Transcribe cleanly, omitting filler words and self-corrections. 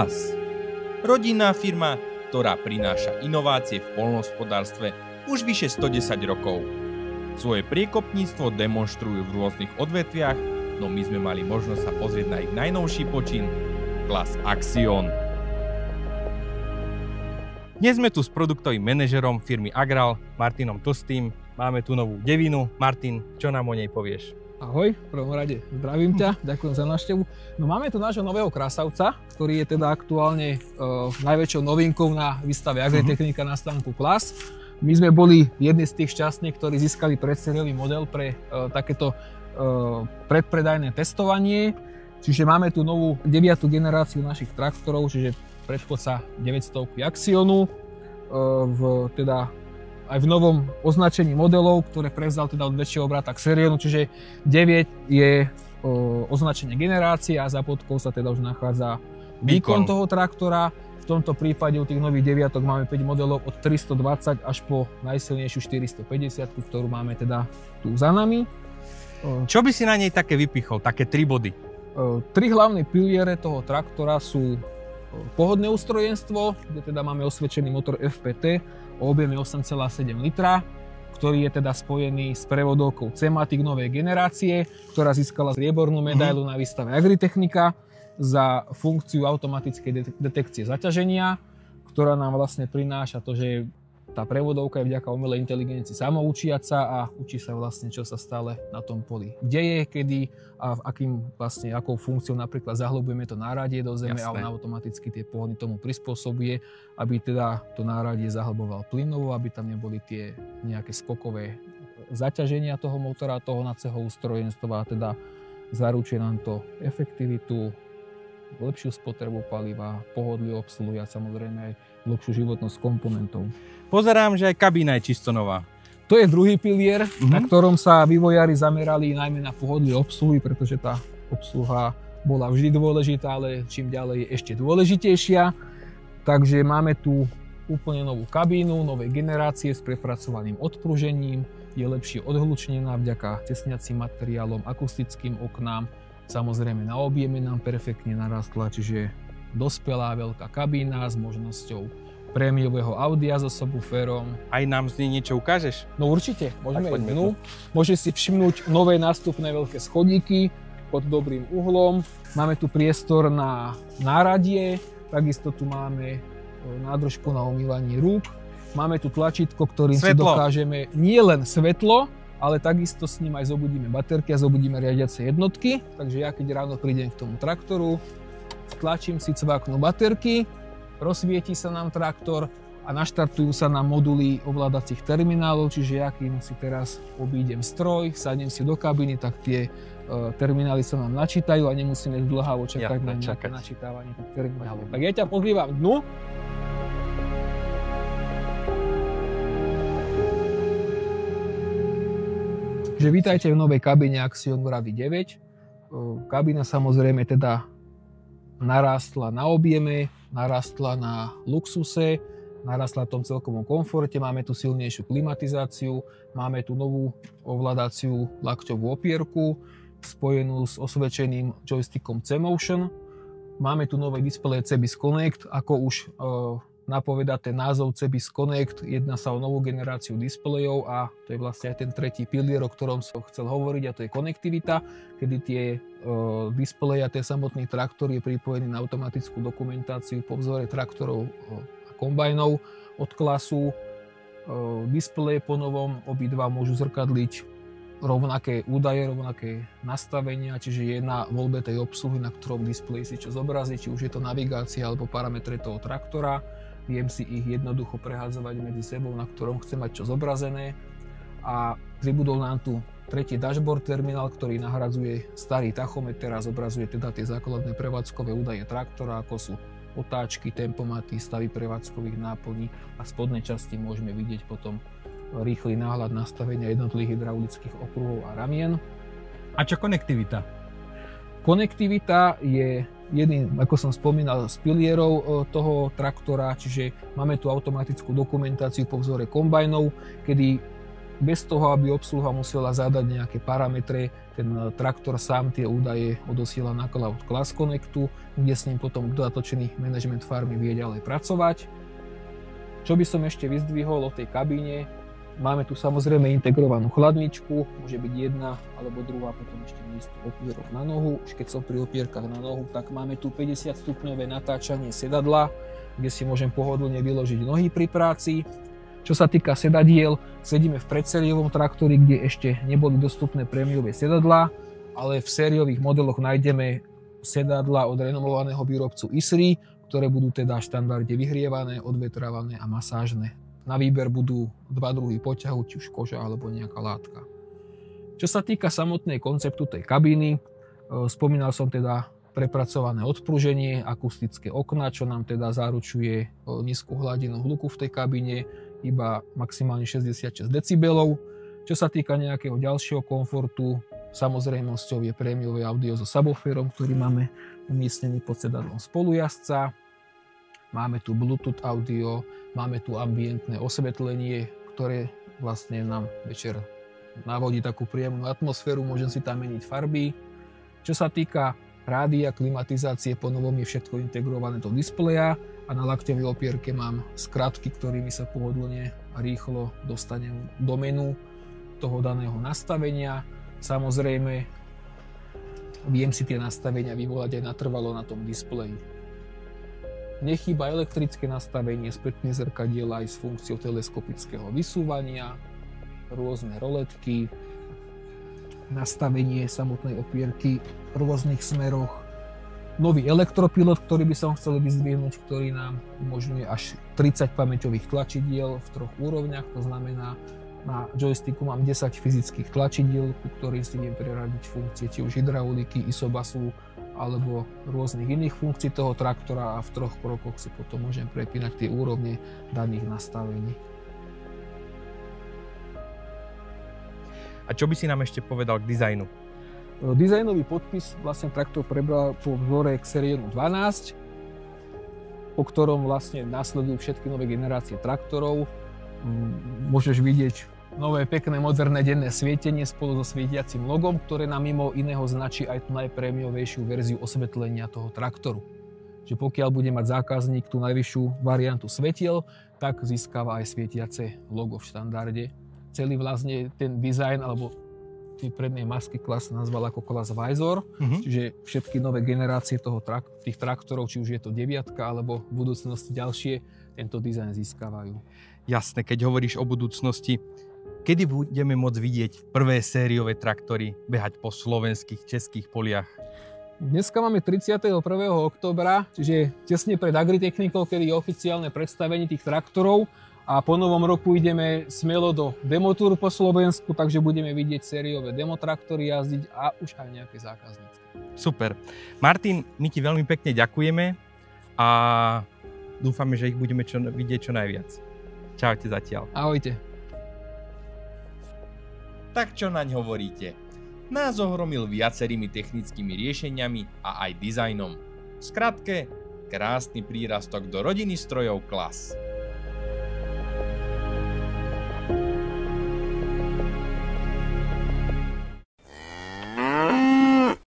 Class. Rodinná firma, ktorá prináša inovácie v poľnohospodárstve už vyše 110 rokov. Svoje priekopníctvo demonštrujú v rôznych odvetviach, no my sme mali možnosť sa pozrieť na ich najnovší počin, Class Axion. Dnes sme tu s produktovým manažerom firmy Agral, Martinom Tlstým. Máme tu novú devinu. Martin, čo nám o nej povieš? Ahoj, v prvom rade zdravím ťa, ďakujem za návštevu. No máme tu nášho nového krasavca, ktorý je teda aktuálne najväčšou novinkou na výstave Agritechnika na stánku Class. My sme boli jedni z tých šťastných, ktorí získali predseriový model pre takéto predpredajné testovanie. Čiže máme tu novú 9. generáciu našich traktorov, čiže predchodca 900 Axionu, aj v novom označení modelov, ktoré prevzal teda od väčšieho brata Xerionu, čiže 9 je označenie generácie a za podkou sa teda už nachádza výkon toho traktora. V tomto prípade u tých nových 9 máme 5 modelov od 320 až po najsilnejšiu 450, ktorú máme teda tu za nami. Čo by si na nej také vypichol, také 3 body? 3 hlavné piliere toho traktora sú pohodné ústrojenstvo, kde teda máme osvedčený motor FPT o objeme 8,7 litra, ktorý je teda spojený s prevodovkou C-Matic novej generácie, ktorá získala striebornú medailu na výstave Agritechnika za funkciu automatickej detekcie zaťaženia, ktorá nám vlastne prináša to, že tá prevodovka je vďaka umelej inteligencii samoučiaca a učí sa vlastne, čo sa stále na tom poli deje, kedy a akou funkciou napríklad zahlubujeme to náradie do zeme. Jasné. A on automaticky tie pohony tomu prispôsobuje, aby teda to náradie zahlboval plynovo, aby tam neboli tie nejaké skokové zaťaženia toho motora, toho hnacieho ústrojenstva, a teda zaručuje nám to efektivitu, lepšiu spotrebu paliva, pohodlie obsluhy a samozrejme aj dlhšiu životnosť komponentov. Pozerám, že aj kabína je čisto nová. To je druhý pilier, na ktorom sa vývojári zamerali najmä na pohodlie obsluhy, pretože tá obsluha bola vždy dôležitá, ale čím ďalej je ešte dôležitejšia. Takže máme tu úplne novú kabínu, novej generácie s prepracovaným odpružením, je lepšie odhlučnená vďaka tesniacím materiálom, akustickým oknám. Samozrejme na objeme nám perfektne narastla, čiže dospelá veľká kabína s možnosťou prémiového audia so subwooferom. Aj nám z nej niečo ukážeš? No určite, môžeme ísť dnu. Môžeš si všimnúť nové nástupné veľké schodíky pod dobrým uhlom. Máme tu priestor na náradie, takisto tu máme nádržku na umývanie rúk. Máme tu tlačítko, ktorým si dokážeme nielen svetlo, ale takisto s ním aj zobudíme baterky a zobudíme riadiace jednotky. Takže ja keď ráno prídem k tomu traktoru, stlačím si cvaknú baterky, rozsvieti sa nám traktor a naštartujú sa nám moduly ovládacích terminálov, čiže ja kým si teraz obídem stroj, sadnem si do kabiny, tak tie terminály sa nám načítajú a nemusíme dlhavo čakať na nejaké načítávanie tých terminálov. Tak ja ťa pozývam dnu. Takže vítajte v novej kabíne Axion Gravy 9. Kabína samozrejme teda narástla na objeme, narástla na luxuse, narástla v tom celkovom komforte, máme tu silnejšiu klimatizáciu, máme tu novú ovládaciu lakťovú opierku spojenú s osvedčeným joystickom C-Motion. Máme tu nové displeje CBIS Connect, ako už napovedá ten názov CBIS Connect, jedná sa o novú generáciu displejov a to je vlastne aj ten tretí pilier, o ktorom som chcel hovoriť, a to je konektivita, kedy tie displeje a ten samotný traktor je pripojený na automatickú dokumentáciu po vzore traktorov a kombajnov od Classu. Displeje po novom obidva môžu zrkadliť rovnaké údaje, rovnaké nastavenia, čiže je na voľbe tej obsluhy, na ktorom displeji si čo zobrazí, či už je to navigácia alebo parametre toho traktora. Viem si ich jednoducho prehádzovať medzi sebou, na ktorom chcem mať čo zobrazené. A pribudol nám tu tretí dashboard terminál, ktorý nahradzuje starý tachometer a zobrazuje teda tie základné prevádzkové údaje traktora, ako sú otáčky, tempomaty, stavy prevádzkových náplní a v spodnej časti môžeme vidieť potom rýchly náhľad nastavenia jednotlivých hydraulických okruhov a ramien. A čo konektivita? Konektivita je jedným, ako som spomínal, z pilierov toho traktora, čiže máme tu automatickú dokumentáciu po vzore kombajnov, kedy bez toho, aby obsluha musela zadať nejaké parametre. Ten traktor sám tie údaje odosiela na cloud Class Connectu, kde s ním potom dodatočný management farmy vie ďalej pracovať. Čo by som ešte vyzdvihol o tej kabíne, máme tu samozrejme integrovanú chladničku, môže byť jedna alebo druhá, potom ešte miesto opierok na nohu. Už keď som pri opierkach na nohu, tak máme tu 50 stupňové natáčanie sedadla, kde si môžem pohodlne vyložiť nohy pri práci. Čo sa týka sedadiel, sedíme v predsériovom traktori, kde ešte neboli dostupné prémiové sedadlá, ale v sériových modeloch nájdeme sedadlá od renomovaného výrobcu ISRI, ktoré budú teda v štandarde vyhrievané, odvetrávané a masážne. Na výber budú dva druhy poťahu, či už koža alebo nejaká látka. Čo sa týka samotnej konceptu tej kabíny, spomínal som teda prepracované odpruženie, akustické okná, čo nám teda zaručuje nízku hladinu hluku v tej kabíne, iba maximálne 66 decibelov. Čo sa týka nejakého ďalšieho komfortu, samozrejmosťou je prémiové audio so subwooferom, ktorý máme umiestnený pod sedadlom spolujazdca. Máme tu Bluetooth audio, máme tu ambientné osvetlenie, ktoré vlastne nám večer navodí takú príjemnú atmosféru, môžem si tam meniť farby. Čo sa týka rádia, klimatizácie, ponovom je všetko integrované do displeja a na lakťovej opierke mám skratky, ktorými sa pohodlne a rýchlo dostanem do menu toho daného nastavenia. Samozrejme, viem si tie nastavenia vyvolať aj natrvalo na tom displeji. Nechýba elektrické nastavenie, spätné zrkadiela aj s funkciou teleskopického vysúvania, rôzne roletky, nastavenie samotnej opierky v rôznych smeroch. Nový elektropilot, ktorý by som chcel vyzdvihnúť, ktorý nám umožňuje až 30 pamäťových tlačidiel v 3 úrovniach, to znamená, na joysticku mám 10 fyzických tlačidiel, ku ktorým si viem preradiť funkcie či už hydrauliky, isobasu alebo rôznych iných funkcií toho traktora a v 3 krokoch si potom môžem prepínať tie úrovne daných nastavení. A čo by si nám ešte povedal k dizajnu? Dizajnový podpis vlastne traktor prebral po vzore Xerionu 12, po ktorom vlastne nasledujú všetky nové generácie traktorov. Môžeš vidieť nové, pekné, moderné denné svietenie spolu so svietiacim logom, ktoré nám mimo iného značí aj tú najprémiovejšiu verziu osvetlenia toho traktoru. Čiže pokiaľ bude mať zákazník tú najvyššiu variantu svetiel, tak získava aj svietiace logo v štandarde. Celý vlastne ten dizajn alebo tie prednej masky Class nazval ako Class Visor, čiže všetky nové generácie tých traktorov, či už je to 9 alebo v budúcnosti ďalšie, tento dizajn získavajú. Jasné, keď hovoríš o budúcnosti, kedy budeme môcť vidieť prvé sériové traktory behať po slovenských, českých poliach? Dneska máme 31. októbra, čiže tesne pred Agritechnikou, kedy je oficiálne predstavenie tých traktorov a po novom roku ideme smelo do demotúr po Slovensku, takže budeme vidieť sériové demotraktory jazdiť a už aj nejaké zákaznícke. Super. Martin, my ti veľmi pekne ďakujeme a dúfame, že ich budeme vidieť čo najviac. Čaute zatiaľ. Ahojte. Tak čo naň hovoríte? Nás ohromil viacerými technickými riešeniami a aj dizajnom. V skratke, krásny prírastok do rodiny strojov Class.